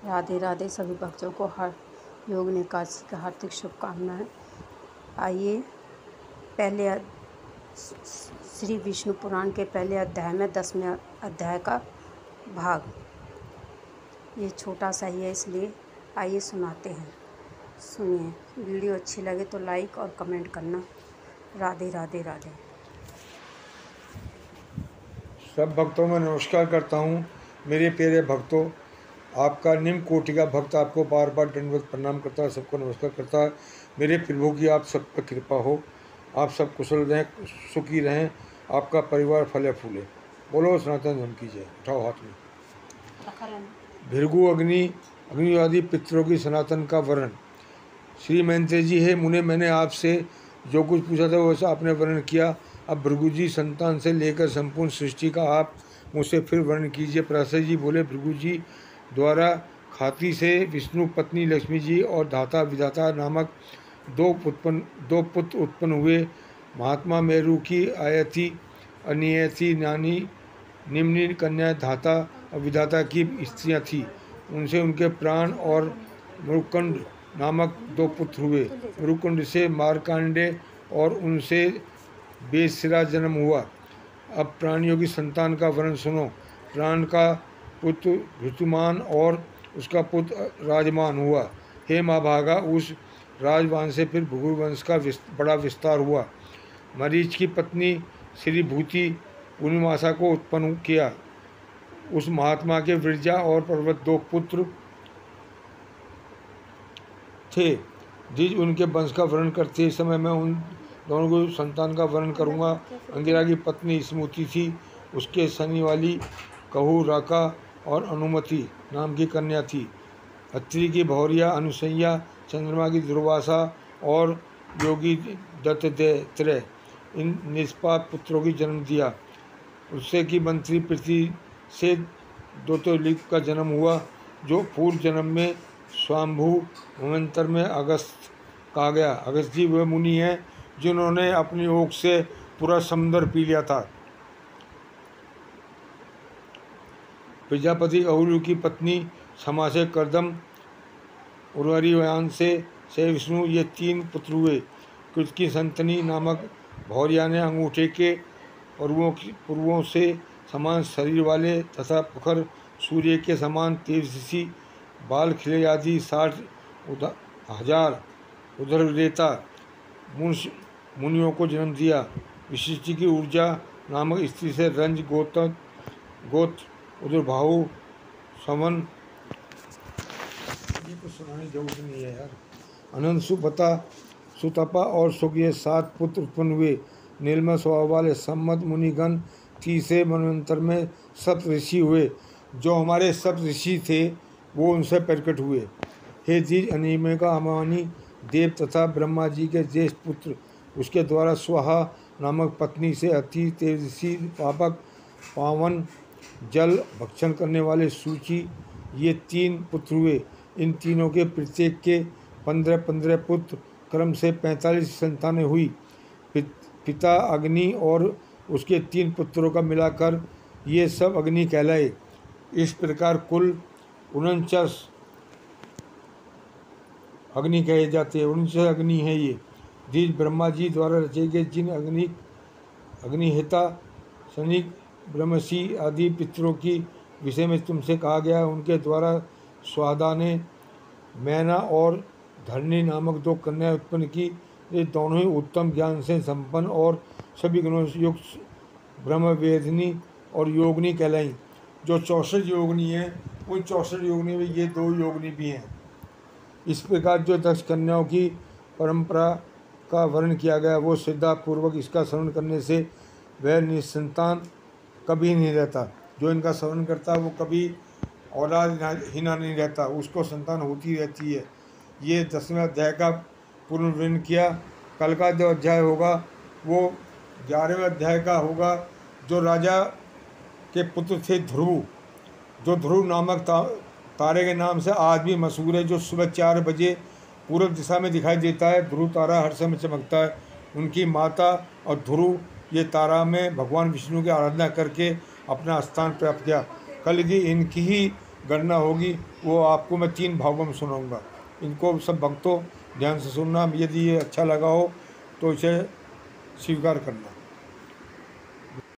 राधे राधे सभी भक्तों को हर योग एकादशी की हार्दिक शुभकामनाएं। आइए पहले श्री विष्णु पुराण के पहले अध्याय में 10वें अध्याय का भाग, ये छोटा सा ही है इसलिए आइए सुनाते हैं। सुनिए, वीडियो अच्छी लगे तो लाइक और कमेंट करना। राधे राधे राधे। सब भक्तों में नमस्कार करता हूँ। मेरे प्यारे भक्तों, आपका निम्न कोटि का भक्त आपको बार बार दंडवत प्रणाम करता है, सबको नमस्कार करता है। मेरे प्रभु की आप सब पर कृपा हो, आप सब कुशल रहें, सुखी रहें, आपका परिवार फले फूले। बोलो सनातन धर्म की जय। उठाओ हाथ में। भृगु अग्नि आदि पितरों की सनातन का वर्णन। श्री मैत्रेय जी, हे मुने, मैंने आपसे जो कुछ पूछा था वैसा आपने वर्णन किया। अब भृगु जी संतान से लेकर संपूर्ण सृष्टि का आप मुझसे फिर वर्णन कीजिए। पराशर जी बोले, भृगु जी द्वारा खाती से विष्णु पत्नी लक्ष्मी जी और धाता विधाता नामक दो पुत्र उत्पन्न हुए। महात्मा मेरु की आयति अनियति नानी निम्न कन्या धाता और विधाता की स्त्रियां थीं। उनसे उनके प्राण और मरुकंड नामक दो पुत्र हुए। मरुकुंड से मारकांडे और उनसे बेसरा जन्म हुआ। अब प्राणियों की संतान का वर्णन सुनो। प्राण का पुत्र ऋतुमान और उसका पुत्र राजमान हुआ। हे माँ भागा, उस राजवान से फिर भृगु वंश का बड़ा विस्तार हुआ। मरीच की पत्नी श्री भूति पूर्णिमासा को उत्पन्न किया। उस महात्मा के विरजा और पर्वत दो पुत्र थे। जिस उनके वंश का वर्णन करते समय मैं उन दोनों को संतान का वर्णन करूंगा। अंगिरा की पत्नी स्मृति थी, उसके सनी वाली कहू राका और अनुमति नाम की कन्या थी। अत्रि की भौरिया अनुसैया, चंद्रमा की दुर्वासा और योगी दत्तात्रेय इन निष्पाप पुत्रों की जन्म दिया। उससे की मंत्री पृथ्वी से दोतोलिक का जन्म हुआ, जो पूर्व जन्म में स्वाम्भु मंत्र में अगस्त कहा गया। अगस्त जी वे मुनि हैं जिन्होंने अपनी ओक से पूरा समुद्र पी लिया था। प्रजापति अहुलु की पत्नी क्षमा से करदम उर्वरीवान से विष्णु, ये 3 पुत्र हुए। कृत की संतनी नामक भौरिया ने अंगूठे के पूर्वों से समान शरीर वाले तथा प्रखर सूर्य के समान तेजस्वी बाल खिले आदि 60,000 उदररेता मुनियों को जन्म दिया। विशिष्टि की ऊर्जा नामक स्त्री से रंज गोत्र उदरभाहु समन, ये कुछ सुनाने जरूरत नहीं है यार। अनंत सुतपा और सुख, ये 7 पुत्र उत्पन्न हुए। निर्मल स्वभाव वाले सम्मत मुनिगण 30 मनवंतर में सप्त ऋषि हुए। जो हमारे सप्त ऋषि थे वो उनसे प्रकट हुए। हे द्विज अनिमिका अमानी देव तथा ब्रह्मा जी के ज्येष्ठ पुत्र, उसके द्वारा स्वाहा नामक पत्नी से अति तेजस्वी पापक पावन जल भक्षण करने वाले सूची, ये 3 पुत्र हुए। इन तीनों के प्रत्येक के 15-15 पुत्र क्रम से 45 संतानें हुई। पिता अग्नि और उसके 3 पुत्रों का मिलाकर ये सब अग्नि कहलाए। इस प्रकार कुल 49 अग्नि कहे जाते हैं। 49 अग्नि है ये। जिस ब्रह्मा जी द्वारा रचे गए जिन अग्निहिता सनिक ब्रह्मसी आदि पितरों की विषय में तुमसे कहा गया है, उनके द्वारा स्वादा ने मैना और धरणी नामक 2 कन्याएं उत्पन्न की। ये दोनों ही उत्तम ज्ञान से संपन्न और सभी गुणों से युक्त ब्रह्मवेदिनी और योगिनी कहलाई। जो 64 योगिनी हैं, उन 64 योगिनी में ये 2 योगिनी भी हैं। इस प्रकार जो दक्ष कन्याओं की परंपरा का वर्णन किया गया, वो श्रद्धापूर्वक इसका श्रवण करने से वह निसंतान कभी नहीं रहता। जो इनका श्रवण करता है वो कभी औलादहीना नहीं रहता, उसको संतान होती रहती है। ये 10वें अध्याय का पूर्ण वर्णन किया। कल का जो अध्याय होगा वो 11वें अध्याय का होगा। जो राजा के पुत्र थे ध्रुव, जो ध्रुव नामक तारे के नाम से आज भी मशहूर है, जो सुबह 4 बजे पूर्व दिशा में दिखाई देता है। ध्रुव तारा हर समय चमकता है। उनकी माता और ध्रुव ये तारा में भगवान विष्णु की आराधना करके अपना स्थान प्राप्त किया। कल की इनकी ही गणना होगी वो आपको मैं 3 भागों में सुनाऊंगा। इनको सब भक्तों ध्यान से सुनना। यदि ये अच्छा लगा हो तो इसे स्वीकार करना।